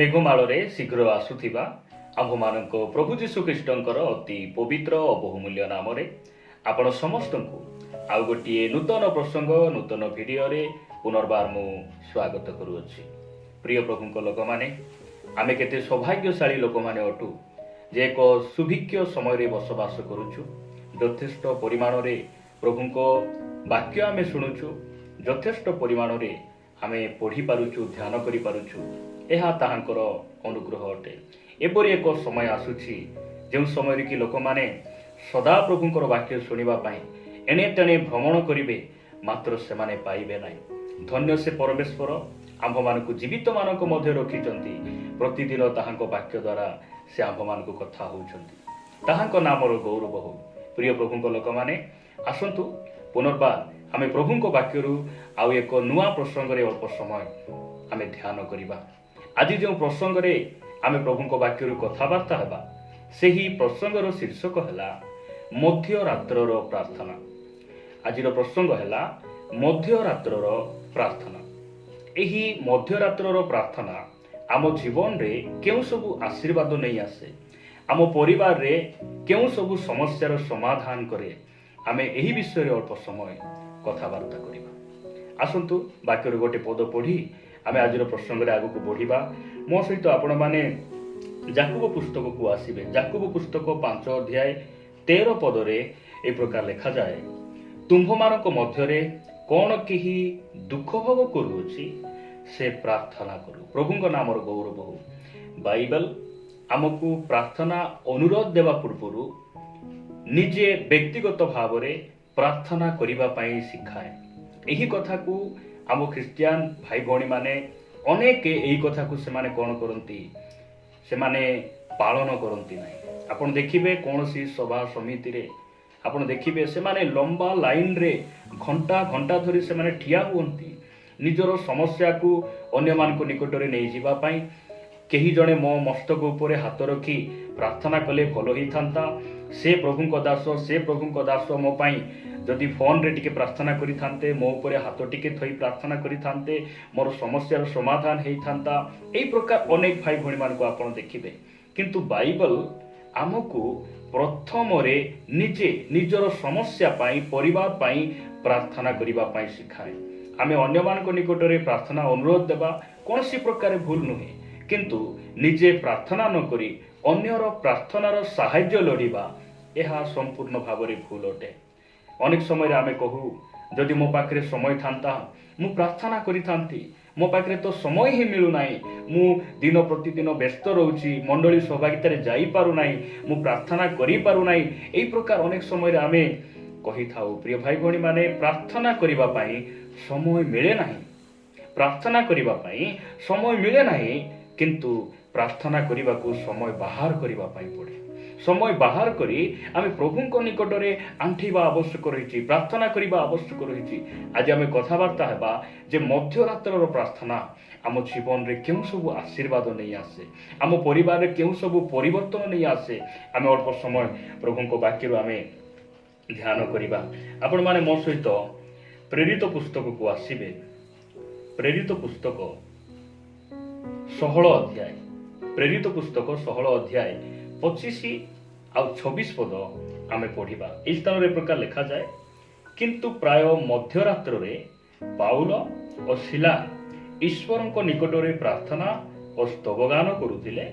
मेघमाଳରେ शीघ्र आसुथिबा आम्भमानଙ୍କ प्रभु जीशु ख्रीष्टଙ୍କର ଅତି ପବିତ୍ର ଓ ବହୁମୂଲ୍ୟ ନାମରେ ଆପଣ ସମସ୍ତଙ୍କୁ ଆଉ ଗୋଟିଏ ନୂତନ ପ୍ରସଙ୍ଗ ନୂତନ ଭିଡ଼ିଓରେ ପୁନର୍ବାର ମୁଁ ସ୍ୱାଗତ କରୁଅଛି। ପ୍ରିୟ ପ୍ରଭୁଙ୍କ ଲୋକମାନେ, ଆମେ କେତେ ସୌଭାଗ୍ୟଶାଳୀ ଲୋକମାନେ ଅଟୁ ଯେ ଏକ ସୁଭିକ୍ଷ ସମୟରେ ବସବାସ କରୁଛୁ। ଯଥେଷ୍ଟ ପରିମାଣରେ ପ୍ରଭୁଙ୍କ ବାକ୍ୟ ଆମେ ଶୁଣୁଛୁ, ଯଥେଷ୍ଟ ପରିମାଣରେ ଆମେ ପଢ଼ିପାରୁଛୁ, ଧ୍ୟାନ କରିପାରୁଛୁ। ଏହା ତାହାଙ୍କର ଅନୁଗ୍ରହ ଅଟେ। ଏପରି ଏକ ସମୟ ଆସୁଛି ଯେଉଁ ସମୟରେ କି ଲୋକମାନେ ସଦାପ୍ରଭୁଙ୍କର ବାକ୍ୟ ଶୁଣିବା ପାଇଁ ଏଣେ ତେଣେ ଭ୍ରମଣ କରିବେ, ମାତ୍ର ସେମାନେ ପାଇବେ ନାହିଁ। ଧନ୍ୟ ସେ ପରମେଶ୍ୱର ଆମ୍ଭମାନଙ୍କୁ ଜୀବିତମାନଙ୍କ ମଧ୍ୟରେ ରଖିଛନ୍ତି। ପ୍ରତିଦିନ ତାହାଙ୍କ ବାକ୍ୟ ଦ୍ୱାରା ସେ ଆମ୍ଭମାନଙ୍କୁ କଥା ହେଉଛନ୍ତି। ତାହାଙ୍କ ନାମର ଗୌରବ ହେଉ। ପ୍ରିୟ ପ୍ରଭୁଙ୍କ ଲୋକମାନେ, ଆସନ୍ତୁ ପୁନର୍ବାର ଆମେ ପ୍ରଭୁଙ୍କ ବାକ୍ୟରୁ ଆଉ ଏକ ନୂଆ ପ୍ରସଙ୍ଗରେ ଅଳ୍ପ ସମୟ ଆମେ ଧ୍ୟାନ କରିବା। ଆଜି ଯେଉଁ ପ୍ରସଙ୍ଗରେ ଆମେ ପ୍ରଭୁଙ୍କ ବାକ୍ୟରୁ କଥାବାର୍ତ୍ତା ହେବା, ସେହି ପ୍ରସଙ୍ଗର ଶୀର୍ଷକ ହେଲା ମଧ୍ୟରାତ୍ରର ପ୍ରାର୍ଥନା। ଆଜିର ପ୍ରସଙ୍ଗ ହେଲା ମଧ୍ୟରାତ୍ରର ପ୍ରାର୍ଥନା। ଏହି ମଧ୍ୟରାତ୍ରର ପ୍ରାର୍ଥନା ଆମ ଜୀବନରେ କେଉଁ ସବୁ ଆଶୀର୍ବାଦ ନେଇ ଆସେ, ଆମ ପରିବାରରେ କେଉଁ ସବୁ ସମସ୍ୟାର ସମାଧାନ କରେ, ଆମେ ଏହି ବିଷୟରେ ଅଳ୍ପ ସମୟ କଥାବାର୍ତ୍ତା କରିବା। ଆସନ୍ତୁ ବାକ୍ୟରୁ ଗୋଟେ ପଦ ପଢ଼ି ଆମେ ଆଜିର ପ୍ରସଙ୍ଗରେ ଆଗକୁ ବଢ଼ିବା। ମୋ ସହିତ ଆପଣମାନେ ଯାକୁବ ପୁସ୍ତକକୁ ଆସିବେ। ଯାକୁବ ପୁସ୍ତକ 5 ଅଧ୍ୟାୟ 13 ପଦରେ ଏ ପ୍ରକାର ଲେଖାଯାଏ, ତୁମ୍ଭମାନଙ୍କ ମଧ୍ୟରେ କ'ଣ କେହି ଦୁଃଖ ଭୋଗ କରୁଅଛି, ସେ ପ୍ରାର୍ଥନା କରୁ। ପ୍ରଭୁଙ୍କ ନାମର ଗୌରବ ହେଉ। ବାଇବେଲ ଆମକୁ ପ୍ରାର୍ଥନା ଅନୁରୋଧ ଦେବା ପୂର୍ବରୁ ନିଜେ ବ୍ୟକ୍ତିଗତ ଭାବରେ ପ୍ରାର୍ଥନା କରିବା ପାଇଁ ଶିଖାଏ। ଏହି କଥାକୁ ଆମ ଖ୍ରୀଷ୍ଟିଆନ ଭାଇ ଭଉଣୀମାନେ ଅନେକ ଏହି କଥାକୁ ସେମାନେ କ'ଣ କରନ୍ତି, ସେମାନେ ପାଳନ କରନ୍ତି ନାହିଁ। ଆପଣ ଦେଖିବେ କୌଣସି ସଭା ସମିତିରେ ଆପଣ ଦେଖିବେ ସେମାନେ ଲମ୍ବା ଲାଇନରେ ଘଣ୍ଟା ଘଣ୍ଟା ଧରି ସେମାନେ ଠିଆ ହୁଅନ୍ତି ନିଜର ସମସ୍ୟାକୁ ଅନ୍ୟମାନଙ୍କ ନିକଟରେ ନେଇଯିବା ପାଇଁ। କେହି ଜଣେ ମୋ ମସ୍ତକ ଉପରେ ହାତ ରଖି ପ୍ରାର୍ଥନା କଲେ ଭଲ ହେଇଥାନ୍ତା, ସେ ପ୍ରଭୁଙ୍କ ଦାସ ମୋ ପାଇଁ ଯଦି ଫୋନରେ ଟିକେ ପ୍ରାର୍ଥନା କରିଥାନ୍ତେ, ମୋ ଉପରେ ହାତ ଟିକେ ଥୋଇ ପ୍ରାର୍ଥନା କରିଥାନ୍ତେ, ମୋର ସମସ୍ୟାର ସମାଧାନ ହେଇଥାନ୍ତା। ଏହି ପ୍ରକାର ଅନେକ ଭାଇ ଭଉଣୀମାନଙ୍କୁ ଆପଣ ଦେଖିବେ। କିନ୍ତୁ ବାଇବଲ ଆମକୁ ପ୍ରଥମରେ ନିଜେ ନିଜର ସମସ୍ୟା ପାଇଁ, ପରିବାର ପାଇଁ ପ୍ରାର୍ଥନା କରିବା ପାଇଁ ଶିଖାଏ। ଆମେ ଅନ୍ୟମାନଙ୍କ ନିକଟରେ ପ୍ରାର୍ଥନା ଅନୁରୋଧ ଦେବା କୌଣସି ପ୍ରକାର ଭୁଲ ନୁହେଁ, କିନ୍ତୁ ନିଜେ ପ୍ରାର୍ଥନା ନ କରି ଅନ୍ୟର ପ୍ରାର୍ଥନାର ସାହାଯ୍ୟ ଲୋଡ଼ିବା, ଏହା ସମ୍ପୂର୍ଣ୍ଣ ଭାବରେ ଭୁଲ ଅଟେ। ଅନେକ ସମୟରେ ଆମେ କହୁ, ଯଦି ମୋ ପାଖରେ ସମୟ ଥାନ୍ତା ମୁଁ ପ୍ରାର୍ଥନା କରିଥାନ୍ତି, ମୋ ପାଖରେ ତ ସମୟ ହିଁ ମିଳୁନାହିଁ, ମୁଁ ଦିନ ପ୍ରତିଦିନ ବ୍ୟସ୍ତ ରହୁଛି, ମଣ୍ଡଳୀ ସହଭାଗିତାରେ ଯାଇପାରୁନାହିଁ, ମୁଁ ପ୍ରାର୍ଥନା କରିପାରୁନାହିଁ। ଏହି ପ୍ରକାର ଅନେକ ସମୟରେ ଆମେ କହିଥାଉ। ପ୍ରିୟ ଭାଇ ଭଉଣୀମାନେ, ପ୍ରାର୍ଥନା କରିବା ପାଇଁ ସମୟ ମିଳେ ନାହିଁ, ପ୍ରାର୍ଥନା କରିବା ପାଇଁ ସମୟ ମିଳେ ନାହିଁ, କିନ୍ତୁ ପ୍ରାର୍ଥନା କରିବାକୁ ସମୟ ବାହାର କରିବା ପାଇଁ ପଡ଼େ। ସମୟ ବାହାର କରି ଆମେ ପ୍ରଭୁଙ୍କ ନିକଟରେ ଆଣ୍ଠିବା ଆବଶ୍ୟକ ରହିଛି, ପ୍ରାର୍ଥନା କରିବା ଆବଶ୍ୟକ ରହିଛି। ଆଜି ଆମେ କଥାବାର୍ତ୍ତା ହେବା ଯେ ମଧ୍ୟରାତ୍ରର ପ୍ରାର୍ଥନା ଆମ ଜୀବନରେ କେଉଁ ସବୁ ଆଶୀର୍ବାଦ ନେଇ ଆସେ, ଆମ ପରିବାରରେ କେଉଁ ସବୁ ପରିବର୍ତ୍ତନ ନେଇ ଆସେ। ଆମେ ଅଳ୍ପ ସମୟ ପ୍ରଭୁଙ୍କ ବାକ୍ୟରୁ ଆମେ ଧ୍ୟାନ କରିବା। ଆପଣମାନେ ମୋ ସହିତ ପ୍ରେରିତ ପୁସ୍ତକକୁ ଆସିବେ। ପ୍ରେରିତ ପୁସ୍ତକ 16 ଅଧ୍ୟାୟ, ପ୍ରେରିତ ପୁସ୍ତକ 16 ଅଧ୍ୟାୟ 25 ଆଉ 26 ପଦ ଆମେ ପଢ଼ିବା। ଏହି ସ୍ଥାନରେ ପ୍ରକାର ଲେଖାଯାଏ, କିନ୍ତୁ ପ୍ରାୟ ମଧ୍ୟରାତ୍ରରେ ପାଉଲ ଓ ସିଲା ଈଶ୍ୱରଙ୍କ ନିକଟରେ ପ୍ରାର୍ଥନା ଓ ସ୍ତବଗାନ କରୁଥିଲେ,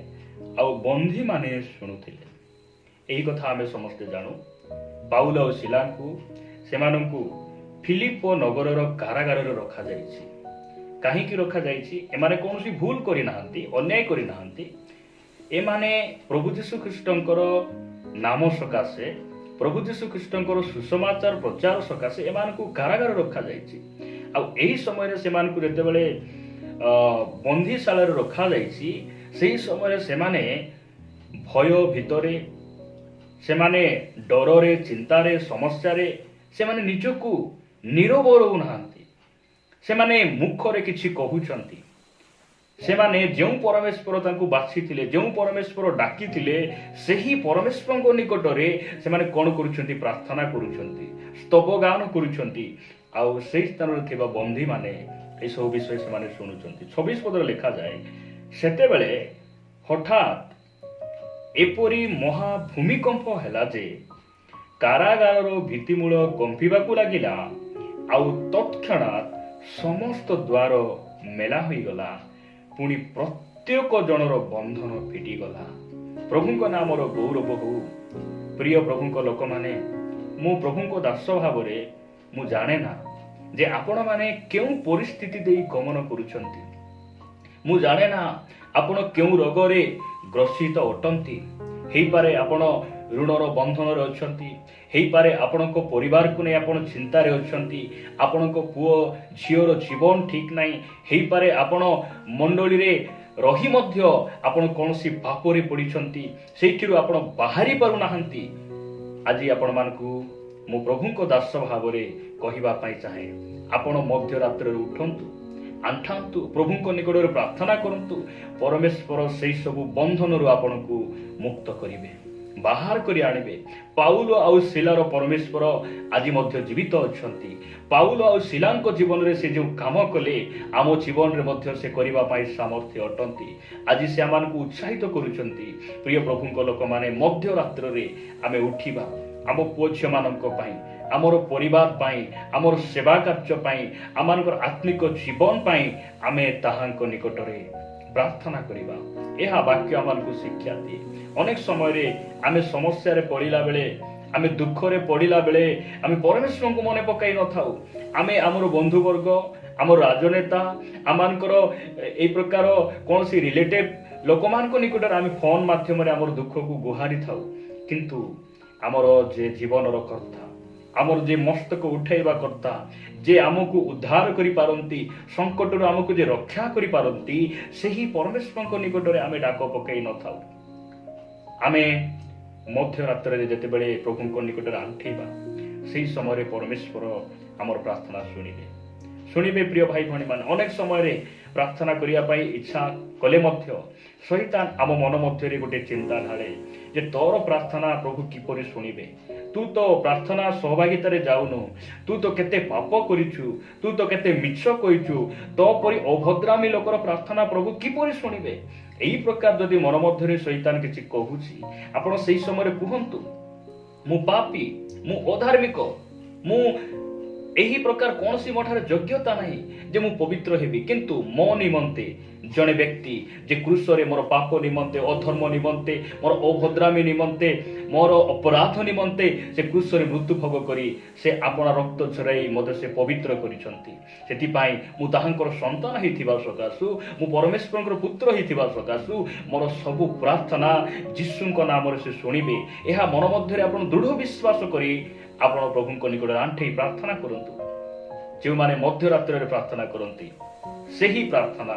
ଆଉ ବନ୍ଦୀମାନେ ଶୁଣୁଥିଲେ। ଏହି କଥା ଆମେ ସମସ୍ତେ ଜାଣୁ। ପାଉଲ ଓ ସିଲାଙ୍କୁ ସେମାନଙ୍କୁ ଫିଲିପ ନଗରର କାରାଗାରରେ ରଖାଯାଇଛି। କାହିଁକି ରଖାଯାଇଛି? ଏମାନେ କୌଣସି ଭୁଲ କରିନାହାନ୍ତି, ଅନ୍ୟାୟ କରିନାହାନ୍ତି। ଏମାନେ ପ୍ରଭୁ ଯୀଶୁ ଖ୍ରୀଷ୍ଟଙ୍କର ନାମ ସକାଶେ, ପ୍ରଭୁ ଯୀଶୁ ଖ୍ରୀଷ୍ଟଙ୍କର ସୁସମାଚାର ପ୍ରଚାର ସକାଶେ ଏମାନଙ୍କୁ କାରାଗାର ରଖାଯାଇଛି। ଆଉ ଏହି ସମୟରେ ସେମାନଙ୍କୁ ଯେତେବେଳେ ବନ୍ଦୀଶାଳାରେ ରଖାଯାଇଛି, ସେହି ସମୟରେ ସେମାନେ ଭୟ ଭିତରେ, ସେମାନେ ଡରରେ, ଚିନ୍ତାରେ, ସମସ୍ୟାରେ ସେମାନେ ନିଜକୁ ନୀରବ ରହୁନାହାନ୍ତି। ସେମାନେ ମୁଖରେ କିଛି କହୁଛନ୍ତି। ସେମାନେ ଯେଉଁ ପରମେଶ୍ୱର ତାଙ୍କୁ ବାଛିଥିଲେ, ଯେଉଁ ପରମେଶ୍ୱର ଡାକିଥିଲେ, ସେହି ପରମେଶ୍ୱରଙ୍କ ନିକଟରେ ସେମାନେ କ'ଣ କରୁଛନ୍ତି? ପ୍ରାର୍ଥନା କରୁଛନ୍ତି, ସ୍ତବଗାନ କରୁଛନ୍ତି। ଆଉ ସେହି ସ୍ଥାନରେ ଥିବା ବନ୍ଦୀମାନେ ଏସବୁ ବିଷୟ ସେମାନେ ଶୁଣୁଛନ୍ତି। 26 ପଦରେ ଲେଖାଯାଏ, ସେତେବେଳେ ହଠାତ୍ ଏପରି ମହା ଭୂମିକମ୍ପ ହେଲା ଯେ କାରାଗାରର ଭିତ୍ତିମୂଳ କମ୍ପିବାକୁ ଲାଗିଲା, ଆଉ ତତ୍କ୍ଷଣାତ୍ ସମସ୍ତ ଦ୍ୱାର ମେଲା ହୋଇଗଲା। ପୁଣି ପ୍ରତ୍ୟେକ ଜଣର ବନ୍ଧନ ଫିଟିଗଲା। ପ୍ରଭୁଙ୍କ ନାମର ଗୌରବ ହଉ। ପ୍ରିୟ ପ୍ରଭୁଙ୍କ ଲୋକମାନେ, ମୁଁ ପ୍ରଭୁଙ୍କ ଦାସ ଭାବରେ ମୁଁ ଜାଣେ ନା ଯେ ଆପଣମାନେ କେଉଁ ପରିସ୍ଥିତି ଦେଇ ଗମନ କରୁଛନ୍ତି। ମୁଁ ଜାଣେ ନା ଆପଣ କେଉଁ ରୋଗରେ ଗ୍ରସିତ ଅଟନ୍ତି। ହେଇପାରେ ଆପଣ ଋଣର ବନ୍ଧନରେ ଅଛନ୍ତି, ହେଇପାରେ ଆପଣଙ୍କ ପରିବାରକୁ ନେଇ ଆପଣ ଚିନ୍ତାରେ ଅଛନ୍ତି, ଆପଣଙ୍କ ପୁଅ ଝିଅର ଜୀବନ ଠିକ ନାହିଁ, ହେଇପାରେ ଆପଣ ମଣ୍ଡଳୀରେ ରହି ମଧ୍ୟ ଆପଣ କୌଣସି ପାପରେ ପଡ଼ିଛନ୍ତି, ସେଇଥିରୁ ଆପଣ ବାହାରି ପାରୁନାହାନ୍ତି। ଆଜି ଆପଣମାନଙ୍କୁ ମୁଁ ପ୍ରଭୁଙ୍କ ଦାସ ଭାବରେ କହିବା ପାଇଁ ଚାହେଁ, ଆପଣ ମଧ୍ୟରାତ୍ରରେ ଉଠନ୍ତୁ, ଆଣ୍ଠାନ୍ତୁ, ପ୍ରଭୁଙ୍କ ନିକଟରେ ପ୍ରାର୍ଥନା କରନ୍ତୁ। ପରମେଶ୍ୱର ସେହି ସବୁ ବନ୍ଧନରୁ ଆପଣଙ୍କୁ ମୁକ୍ତ କରିବେ, ବାହାର କରି ଆଣିବେ। ପାଉଲ ଆଉ ଶିଲାର ପରମେଶ୍ୱର ଆଜି ମଧ୍ୟ ଜୀବିତ ଅଛନ୍ତି। ପାଉଲ ଆଉ ଶିଲାଙ୍କ ଜୀବନରେ ସେ ଯେଉଁ କାମ କଲେ, ଆମ ଜୀବନରେ ମଧ୍ୟ ସେ କରିବା ପାଇଁ ସାମର୍ଥ୍ୟ ଅଟନ୍ତି। ଆଜି ସେ ଆମମାନଙ୍କୁ ଉତ୍ସାହିତ କରୁଛନ୍ତି। ପ୍ରିୟ ପ୍ରଭୁଙ୍କ ଲୋକମାନେ, ମଧ୍ୟରାତ୍ରରେ ଆମେ ଉଠିବା, ଆମ ପୁଅ ଝିଅମାନଙ୍କ ପାଇଁ, ଆମର ପରିବାର ପାଇଁ, ଆମର ସେବା କାର୍ଯ୍ୟ ପାଇଁ, ଆମମାନଙ୍କର ଆତ୍ମିକ ଜୀବନ ପାଇଁ ଆମେ ତାହାଙ୍କ ନିକଟରେ ପ୍ରାର୍ଥନା କରିବା। ଏହା ବାକ୍ୟ ଆମମାନଙ୍କୁ ଶିକ୍ଷା ଦିଏ। ଅନେକ ସମୟରେ ଆମେ ସମସ୍ୟାରେ ପଡ଼ିଲା ବେଳେ, ଆମେ ଦୁଃଖରେ ପଡ଼ିଲା ବେଳେ ଆମେ ପରମେଶ୍ୱରଙ୍କୁ ମନେ ପକାଇ ନଥାଉ। ଆମେ ଆମର ବନ୍ଧୁବର୍ଗ, ଆମର ରାଜନେତା, ଆମମାନଙ୍କର ଏଇ ପ୍ରକାର କୌଣସି ରିଲେଟିଭ୍ ଲୋକମାନଙ୍କ ନିକଟରେ ଆମେ ଫୋନ ମାଧ୍ୟମରେ ଆମର ଦୁଃଖକୁ ଗୁହାରି ଥାଉ। କିନ୍ତୁ ଆମର ଯେ ଜୀବନର କର୍ତ୍ତା, ଆମର ଯେ ମସ୍ତକ ଉଠାଇବା କର୍ତ୍ତା, ଯେ ଆମକୁ ଉଦ୍ଧାର କରିପାରନ୍ତି, ସଙ୍କଟରୁ ଆମକୁ ଯେ ରକ୍ଷା କରିପାରନ୍ତି, ସେହି ପରମେଶ୍ୱରଙ୍କ ନିକଟରେ ଆମେ ଡାକ ପକାଇ ନଥାଉ। ଆମେ ମଧ୍ୟରାତ୍ରରେ ଯେତେବେଳେ ପ୍ରଭୁଙ୍କ ନିକଟରେ ଆଣ୍ଠେଇବା, ସେହି ସମୟରେ ପରମେଶ୍ୱର ଆମର ପ୍ରାର୍ଥନା ଶୁଣିବେ। ପ୍ରିୟ ଭାଇ ଭଉଣୀମାନେ, ଅନେକ ସମୟରେ ପ୍ରାର୍ଥନା କରିବା ପାଇଁ ଇଚ୍ଛା କଲେ ମଧ୍ୟ ଶୈତାନ ଆମ ମନ ମଧ୍ୟରେ ଗୋଟେ ଚିନ୍ତା ଢାଳେ ଯେ ତୋର ପ୍ରାର୍ଥନା ପ୍ରଭୁ କିପରି ଶୁଣିବେ? ତୁ ତ ପ୍ରାର୍ଥନା ସହଭାଗିତାରେ ଯାଉନୁ, ତୁ ତ କେତେ ପାପ କରିଛୁ, ତୁ ତ କେତେ ମିଛ କହିଛୁ, ତୋ ପରି ଅଭଦ୍ରାମୀ ଲୋକର ପ୍ରାର୍ଥନା ପ୍ରଭୁ କିପରି ଶୁଣିବେ? ଏହି ପ୍ରକାର ଯଦି ମନ ମଧ୍ୟରେ ଶୈତାନ କିଛି କହୁଛି, ଆପଣ ସେହି ସମୟରେ କୁହନ୍ତୁ, ମୁଁ ପାପୀ, ମୁଁ ଅଧାର୍ମିକ, ମୁଁ ଏହି ପ୍ରକାର କୌଣସି ମୋ ଠାରେ ଯୋଗ୍ୟତା ନାହିଁ ଯେ ମୁଁ ପବିତ୍ର ହେବି। କିନ୍ତୁ ମୋ ନିମନ୍ତେ ଜଣେ ବ୍ୟକ୍ତି ଯେ କ୍ରୁଶରେ ମୋର ପାପ ନିମନ୍ତେ, ଅଧର୍ମ ନିମନ୍ତେ, ମୋର ଅଭଦ୍ରାମୀ ନିମନ୍ତେ, ମୋର ଅପରାଧ ନିମନ୍ତେ ସେ କ୍ରୁଶରେ ମୃତ୍ୟୁ ଭୋଗ କରି ସେ ଆପଣା ରକ୍ତ ଝରାଇ ମୋତେ ସେ ପବିତ୍ର କରିଛନ୍ତି। ସେଥିପାଇଁ ମୁଁ ତାହାଙ୍କର ସନ୍ତାନ ହେଇଥିବା ସକାଶୁ, ମୁଁ ପରମେଶ୍ୱରଙ୍କର ପୁତ୍ର ହେଇଥିବା ସକାଶୁ ମୋର ସବୁ ପ୍ରାର୍ଥନା ଯୀଶୁଙ୍କ ନାମରେ ସେ ଶୁଣିବେ। ଏହା ମନ ମଧ୍ୟରେ ଆପଣ ଦୃଢ଼ ବିଶ୍ୱାସ କରି ଆପଣ ପ୍ରଭୁଙ୍କ ନିକଟରେ ଆଣ୍ଠେଇ ପ୍ରାର୍ଥନା କରନ୍ତୁ। ଯେଉଁମାନେ ମଧ୍ୟରାତ୍ରରେ ପ୍ରାର୍ଥନା କରନ୍ତି, ସେହି ପ୍ରାର୍ଥନା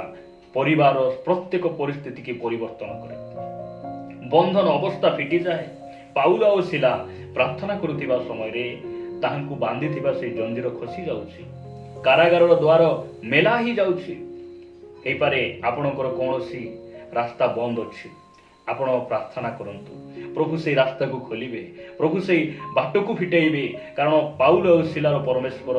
ପରିବାର ପ୍ରତ୍ୟେକ ପରିସ୍ଥିତିକୁ ପରିବର୍ତ୍ତନ କରେ। ବନ୍ଧନ ଅବସ୍ଥା ଫିଟିଯାଏ। ପାଉଲ ଆଉ ଶିଲା ପ୍ରାର୍ଥନା କରୁଥିବା ସମୟରେ ତାହାଙ୍କୁ ବାନ୍ଧିଥିବା ସେହି ଜଞ୍ଜିର ଖସି ଯାଉଛି, କାରାଗାରର ଦ୍ୱାର ମେଲା ହେଇଯାଉଛି। ହେଇପାରେ ଆପଣଙ୍କର କୌଣସି ରାସ୍ତା ବନ୍ଦ ଅଛି, ଆପଣ ପ୍ରାର୍ଥନା କରନ୍ତୁ, ପ୍ରଭୁ ସେଇ ରାସ୍ତାକୁ ଖୋଲିବେ, ପ୍ରଭୁ ସେଇ ବାଟକୁ ଫିଟେଇବେ। କାରଣ ପାଉଲ ଆଉ ଶିଲାର ପରମେଶ୍ୱର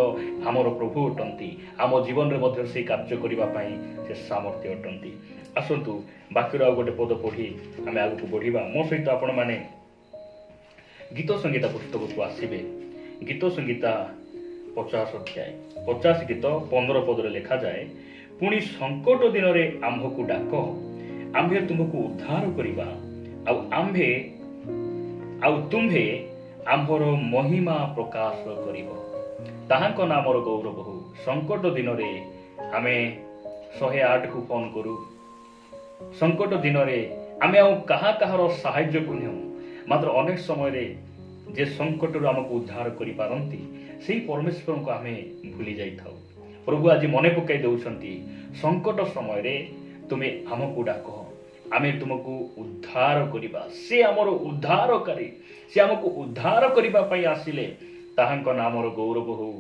ଆମର ପ୍ରଭୁ ଅଟନ୍ତି। ଆମ ଜୀବନରେ ମଧ୍ୟ ସେଇ କାର୍ଯ୍ୟ କରିବା ପାଇଁ ସେ ସାମର୍ଥ୍ୟ ଅଟନ୍ତି। ଆସନ୍ତୁ ବାକ୍ୟର ଆଉ ଗୋଟେ ପଦ ପଢ଼ି ଆମେ ଆଗକୁ ବଢ଼ିବା। ମୋ ସହିତ ଆପଣମାନେ ଗୀତ ସଂଗୀତା ପୁସ୍ତକକୁ ଆସିବେ। ଗୀତ ସଂଗୀତା 50 ଅଧ୍ୟାୟ 50 ଗୀତ 15 ପଦରେ ଲେଖାଯାଏ, ପୁଣି ସଙ୍କଟ ଦିନରେ ଆମ୍ଭକୁ ଡାକ, ଆମ୍ଭେ ତୁମକୁ ଉଦ୍ଧାର କରିବା, ଆଉ ତୁମ୍ଭେ ଆମ୍ଭର ମହିମା ପ୍ରକାଶ କରିବ। ତାହାଙ୍କ ନାମର ଗୌରବ ହଉ। ସଙ୍କଟ ଦିନରେ ଆମେ 108କୁ ଫୋନ କରୁ। ସଙ୍କଟ ଦିନରେ ଆମେ ଆଉ କାହାର ସାହାଯ୍ୟକୁ ନେଉ। ମାତ୍ର ଅନେକ ସମୟରେ ଯେ ସଙ୍କଟରୁ ଆମକୁ ଉଦ୍ଧାର କରିପାରନ୍ତି, ସେହି ପରମେଶ୍ୱରଙ୍କୁ ଆମେ ଭୁଲି ଯାଇଥାଉ। ପ୍ରଭୁ ଆଜି ମନେ ପକାଇ ଦେଉଛନ୍ତି, ସଙ୍କଟ ସମୟରେ ତୁମେ ଆମକୁ ଡାକ, ଆମେ ତୁମକୁ ଉଦ୍ଧାର କରିବା। ସେ ଆମର ଉଦ୍ଧାରକାରୀ, ସେ ଆମକୁ ଉଦ୍ଧାର କରିବା ପାଇଁ ଆସିଲେ। ତାହାଙ୍କ ନାମର ଗୌରବ ହଉ।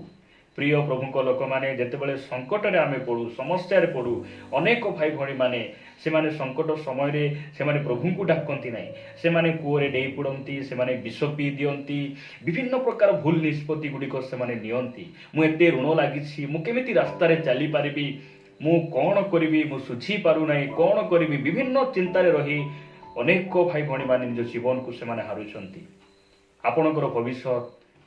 ପ୍ରିୟ ପ୍ରଭୁଙ୍କ ଲୋକମାନେ, ଯେତେବେଳେ ସଙ୍କଟରେ ଆମେ ପଡ଼ୁ, ସମସ୍ୟାରେ ପଡ଼ୁ, ଅନେକ ଭାଇ ଭଉଣୀମାନେ ସେମାନେ ସଙ୍କଟ ସମୟରେ ସେମାନେ ପ୍ରଭୁଙ୍କୁ ଡାକନ୍ତି ନାହିଁ। ସେମାନେ କୂଅରେ ଡେଇ ପଡ଼ନ୍ତି, ସେମାନେ ବିଷ ପିଇ ଦିଅନ୍ତି, ବିଭିନ୍ନ ପ୍ରକାର ଭୁଲ ନିଷ୍ପତ୍ତି ଗୁଡ଼ିକ ସେମାନେ ନିଅନ୍ତି। ମୁଁ ଏତେ ଋଣ ଲାଗିଛି, ମୁଁ କେମିତି ରାସ୍ତାରେ ଚାଲିପାରିବି, ମୁଁ କ'ଣ କରିବି, ମୁଁ ଶୁଝି ପାରୁନାହିଁ, କ'ଣ କରିବି, ବିଭିନ୍ନ ଚିନ୍ତାରେ ରହି ଅନେକ ଭାଇ ଭଉଣୀମାନେ ନିଜ ଜୀବନକୁ ସେମାନେ ହାରୁଛନ୍ତି। ଆପଣଙ୍କର ଭବିଷ୍ୟତ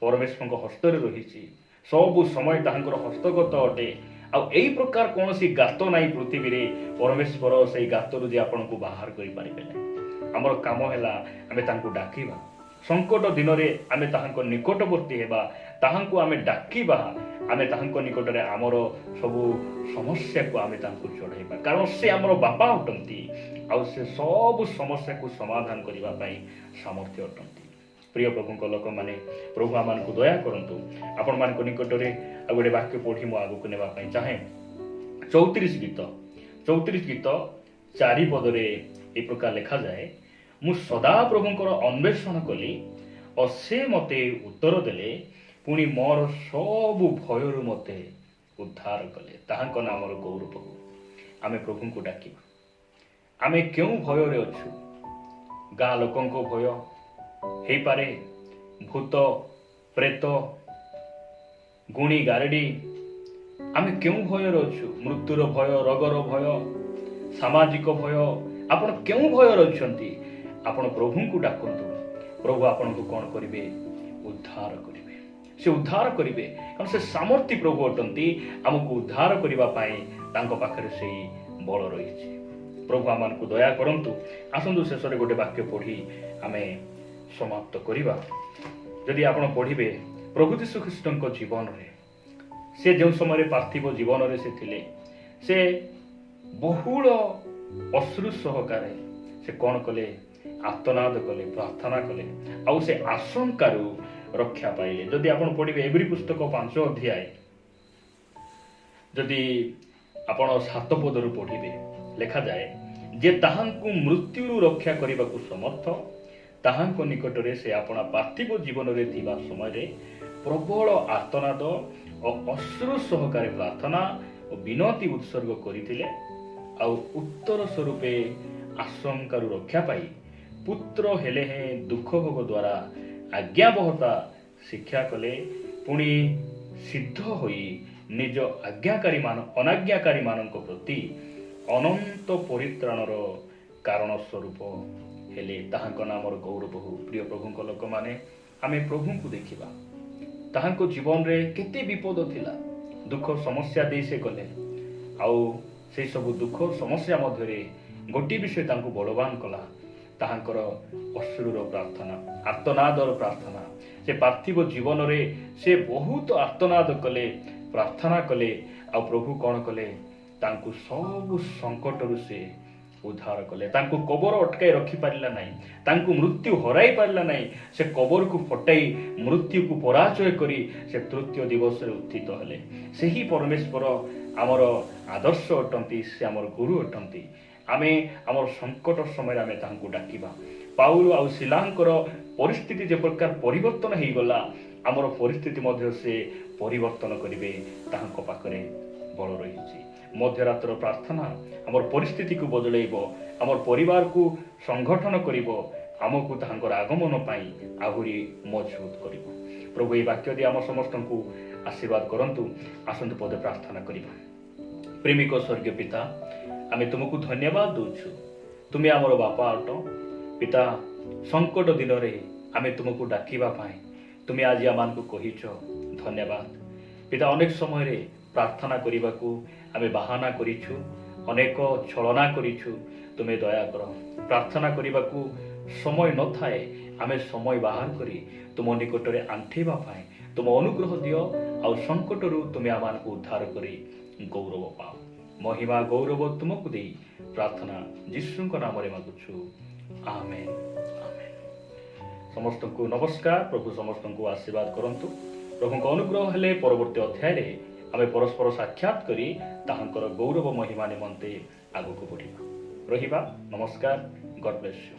ପରମେଶ୍ୱରଙ୍କ ହସ୍ତରେ ରହିଛି। ସବୁ ସମୟ ତାହାଙ୍କର ହସ୍ତଗତ ଅଟେ। ଆଉ ଏଇ ପ୍ରକାର କୌଣସି ଗାତ ନାହିଁ ପୃଥିବୀରେ ପରମେଶ୍ୱର ସେଇ ଗାତରୁ ଯେ ଆପଣଙ୍କୁ ବାହାର କରିପାରିବେ ନାହିଁ। ଆମର କାମ ହେଲା ଆମେ ତାଙ୍କୁ ଡାକିବା, ସଙ୍କଟ ଦିନରେ ଆମେ ତାହାଙ୍କ ନିକଟବର୍ତ୍ତୀ ହେବା, ତାହାଙ୍କୁ ଆମେ ଡାକିବା, ଆମେ ତାହାଙ୍କ ନିକଟରେ ଆମର ସବୁ ସମସ୍ୟାକୁ ଆମେ ତାଙ୍କୁ ଚଢ଼ାଇବା, କାରଣ ସେ ଆମର ବାପା ଅଟନ୍ତି ଆଉ ସେ ସବୁ ସମସ୍ୟାକୁ ସମାଧାନ କରିବା ପାଇଁ ସାମର୍ଥ୍ୟ ଅଟନ୍ତି। ପ୍ରିୟ ପ୍ରଭୁଙ୍କ ଲୋକମାନେ, ପ୍ରଭୁ ଆମମାନଙ୍କୁ ଦୟା କରନ୍ତୁ। ଆପଣମାନଙ୍କ ନିକଟରେ ଆଉ ଗୋଟେ ବାକ୍ୟ ପଢ଼ି ମୁଁ ଆଗକୁ ନେବା ପାଇଁ ଚାହେଁ। 34 ଗୀତ 4 ପଦରେ ଏ ପ୍ରକାର ଲେଖାଯାଏ, ମୁଁ ସଦା ପ୍ରଭୁଙ୍କର ଅନ୍ୱେଷଣ କଲି ଓ ସେ ମୋତେ ଉତ୍ତର ଦେଲେ, ପୁଣି ମୋର ସବୁ ଭୟରୁ ମୋତେ ଉଦ୍ଧାର କଲେ। ତାହାଙ୍କ ନାମର ଗୌରବ ହଉ। ଆମେ ପ୍ରଭୁଙ୍କୁ ଡାକିବା। ଆମେ କେଉଁ ଭୟରେ ଅଛୁ? ଗାଁ ଲୋକଙ୍କ ଭୟ ହେଇପାରେ, ଭୂତ ପ୍ରେତ ଗୁଣି ଗାରେଡ଼ି। ଆମେ କେଉଁ ଭୟରେ ଅଛୁ? ମୃତ୍ୟୁର ଭୟ, ରୋଗର ଭୟ, ସାମାଜିକ ଭୟ। ଆପଣ କେଉଁ ଭୟରେ ଅଛନ୍ତି? ଆପଣ ପ୍ରଭୁଙ୍କୁ ଡାକନ୍ତୁ। ପ୍ରଭୁ ଆପଣଙ୍କୁ କ'ଣ କରିବେ? ଉଦ୍ଧାର କରିବେ। ସେ ଉଦ୍ଧାର କରିବେ, କାରଣ ସେ ସାମର୍ଥ୍ୟ ପ୍ରଭୁ ଅଟନ୍ତି। ଆମକୁ ଉଦ୍ଧାର କରିବା ପାଇଁ ତାଙ୍କ ପାଖରେ ସେଇ ବଳ ରହିଛି। ପ୍ରଭୁ ଆମମାନଙ୍କୁ ଦୟା କରନ୍ତୁ। ଆସନ୍ତୁ ଶେଷରେ ଗୋଟେ ବାକ୍ୟ ପଢ଼ି ଆମେ ସମାପ୍ତ କରିବା। ଯଦି ଆପଣ ପଢ଼ିବେ ପ୍ରଭୁ ଯୀଶୁ ଖ୍ରୀଷ୍ଟଙ୍କ ଜୀବନରେ, ସେ ଯେଉଁ ସମୟରେ ପାର୍ଥିବ ଜୀବନରେ ସେ ଥିଲେ, ସେ ବହୁଳ ଅଶ୍ରୁ ସହକାରେ ସେ କ'ଣ କଲେ? ଆର୍ତ୍ତନାଦ କଲେ, ପ୍ରାର୍ଥନା କଲେ, ଆଉ ସେ ଆଶଙ୍କାରୁ ରକ୍ଷା ପାଇଲେ। ଯଦି ଆପଣ ପଢ଼ିବେ ଏବ୍ରୀ ପୁସ୍ତକ 5 ଅଧ୍ୟାୟ, ଯଦି ଆପଣ 7 ପଦରୁ ପଢ଼ିବେ, ଲେଖାଯାଏ ଯେ ତାହାଙ୍କୁ ମୃତ୍ୟୁରୁ ରକ୍ଷା କରିବାକୁ ସମର୍ଥ, ତାହାଙ୍କ ନିକଟରେ ସେ ଆପଣା ପାର୍ଥିବ ଜୀବନରେ ଥିବା ସମୟରେ ପ୍ରବଳ ଆର୍ତ୍ତନାଦ ଓ ଅଶ୍ରୁ ସହକାରେ ପ୍ରାର୍ଥନା ଓ ବିନତି ଉତ୍ସର୍ଗ କରିଥିଲେ। ଆଉ ଉତ୍ତର ସ୍ୱରୂପେ ଆଶଙ୍କାରୁ ରକ୍ଷା ପାଇ ପୁତ୍ର ହେଲେ ହେଁ ଦୁଃଖ ଭୋଗ ଦ୍ୱାରା ଆଜ୍ଞାବହତା ଶିକ୍ଷା କଲେ। ପୁଣି ସିଦ୍ଧ ହୋଇ ନିଜ ଅନାଜ୍ଞାକାରୀମାନଙ୍କ ପ୍ରତି ଅନନ୍ତ ପରିତ୍ରାଣର କାରଣ ସ୍ୱରୂପ ହେଲେ। ତାହାଙ୍କ ନାମର ଗୌରବ ହଉ। ପ୍ରିୟ ପ୍ରଭୁଙ୍କ ଲୋକମାନେ, ଆମେ ପ୍ରଭୁଙ୍କୁ ଦେଖିବା। ତାହାଙ୍କ ଜୀବନରେ କେତେ ବିପଦ ଥିଲା, ଦୁଃଖ ସମସ୍ୟା ଦେଇ ସେ ଗଲେ। ଆଉ ସେଇ ସବୁ ଦୁଃଖ ସମସ୍ୟା ମଧ୍ୟରେ ଗୋଟିଏ ବିଷୟ ତାଙ୍କୁ ବଳବାନ କଲା, ତାହାଙ୍କର ଅଶ୍ରୁର ପ୍ରାର୍ଥନା, ଆର୍ତ୍ତନାଦର ପ୍ରାର୍ଥନା। ସେ ପାର୍ଥିବ ଜୀବନରେ ସେ ବହୁତ ଆର୍ତ୍ତନାଦ କଲେ, ପ୍ରାର୍ଥନା କଲେ। ଆଉ ପ୍ରଭୁ କ'ଣ କଲେ? ତାଙ୍କୁ ସବୁ ସଙ୍କଟରୁ ସେ ଉଦ୍ଧାର କଲେ। ତାଙ୍କୁ କବର ଅଟକାଇ ରଖିପାରିଲା ନାହିଁ, ତାଙ୍କୁ ମୃତ୍ୟୁ ହରାଇ ପାରିଲା ନାହିଁ। ସେ କବରକୁ ଫଟାଇ ମୃତ୍ୟୁକୁ ପରାଜୟ କରି ସେ ତୃତୀୟ ଦିବସରେ ଉତ୍ଥିତ ହେଲେ। ସେହି ପରମେଶ୍ୱର ଆମର ଆଦର୍ଶ ଅଟନ୍ତି, ସେ ଆମର ଗୁରୁ ଅଟନ୍ତି। ଆମେ ଆମର ସଙ୍କଟ ସମୟରେ ଆମେ ତାହାଙ୍କୁ ଡାକିବା। ପାଉଲ ଆଉ ଶିଲାଙ୍କର ପରିସ୍ଥିତି ଯେ ପ୍ରକାର ପରିବର୍ତ୍ତନ ହେଇଗଲା, ଆମର ପରିସ୍ଥିତି ମଧ୍ୟ ସେ ପରିବର୍ତ୍ତନ କରିବେ। ତାହାଙ୍କ ପାଖରେ ବଳ ରହିଛି। ମଧ୍ୟରାତ୍ର ପ୍ରାର୍ଥନା ଆମର ପରିସ୍ଥିତିକୁ ବଦଳାଇବ, ଆମର ପରିବାରକୁ ସଂଗଠନ କରିବ, ଆମକୁ ତାହାଙ୍କର ଆଗମନ ପାଇଁ ଆହୁରି ମଜବୁତ କରିବ। ପ୍ରଭୁ ଏହି ବାକ୍ୟ ଦେଇ ଆମ ସମସ୍ତଙ୍କୁ ଆଶୀର୍ବାଦ କରନ୍ତୁ। ଆସନ୍ତୁ ପଦେ ପ୍ରାର୍ଥନା କରିବା। ପ୍ରେମିକ ସ୍ୱର୍ଗୀୟ ପିତା, ଆମେ ତୁମକୁ ଧନ୍ୟବାଦ ଦେଉଛୁ। ତୁମେ ଆମର ବାପା ଅଟ। ପିତା, ସଙ୍କଟ ଦିନରେ ଆମେ ତୁମକୁ ଡାକିବା ପାଇଁ ତୁମେ ଆଜି ଆମମାନଙ୍କୁ କହିଛ, ଧନ୍ୟବାଦ। ପିତା, ଅନେକ ସମୟରେ ପ୍ରାର୍ଥନା କରିବାକୁ ଆମେ ବାହାନା କରିଛୁ, ଅନେକ ଛଳନା କରିଛୁ। ତୁମେ ଦୟା କର। ପ୍ରାର୍ଥନା କରିବାକୁ ସମୟ ନଥାଏ, ଆମେ ସମୟ ବାହାର କରି ତୁମ ନିକଟରେ ଆଣ୍ଠେଇବା ପାଇଁ ତୁମ ଅନୁଗ୍ରହ ଦିଅ। ଆଉ ସଙ୍କଟରୁ ତୁମେ ଆମମାନଙ୍କୁ ଉଦ୍ଧାର କରି ଗୌରବ ପାଅ। ମହିମା ଗୌରବ ତୁମକୁ ଦେଇ ପ୍ରାର୍ଥନା ଯୀଶୁଙ୍କ ନାମରେ ମାଗୁଛୁ, ଆମେନ୍, ଆମେନ୍। ସମସ୍ତଙ୍କୁ ନମସ୍କାର। ପ୍ରଭୁ ସମସ୍ତଙ୍କୁ ଆଶୀର୍ବାଦ କରନ୍ତୁ। ପ୍ରଭୁଙ୍କ ଅନୁଗ୍ରହ ହେଲେ ପରବର୍ତ୍ତୀ ଅଧ୍ୟାୟରେ ଆମେ ପରସ୍ପର ସାକ୍ଷାତ କରି ତାହାଙ୍କର ଗୌରବ ମହିମା ନିମନ୍ତେ ଆଗକୁ ବଢ଼ିବା। ରହିବା। ନମସ୍କାର। ଗଡ୍ ବ୍ଲେସ୍ ୟୁ।